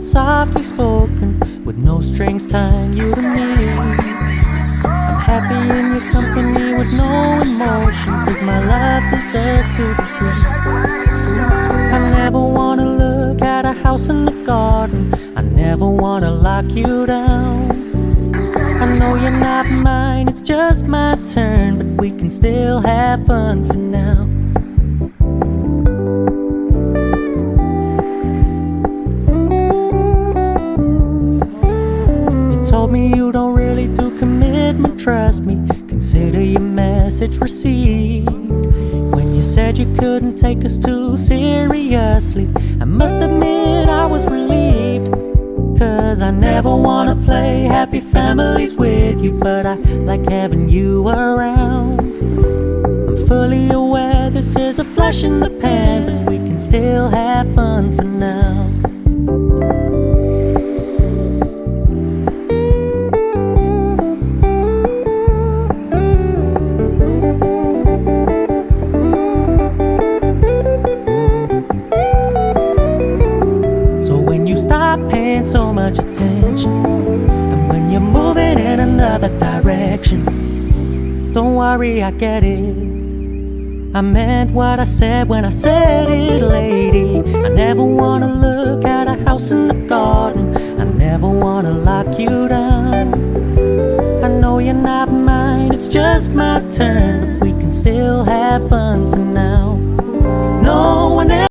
Softly spoken, with no strings tying you to me. I'm happy in your company with no emotion, 'cause my love deserves to be free. I never wanna look at a house in the garden, I never wanna lock you down. I know you're not mine, it's just my turn, but we can still have fun for now. Told me you don't really do commitment, trust me, consider your message received. When you said you couldn't take us too seriously, I must admit I was relieved. 'Cause I never wanna play happy families with you, but I like having you around. I'm fully aware this is a flash in the pan, but we can still have fun for now. Stop paying so much attention, and when you're moving in another direction, don't worry, I get it. I meant what I said when I said it, lady. I never wanna look at a house in the garden, I never wanna lock you down. I know you're not mine, it's just my turn, but we can still have fun for now.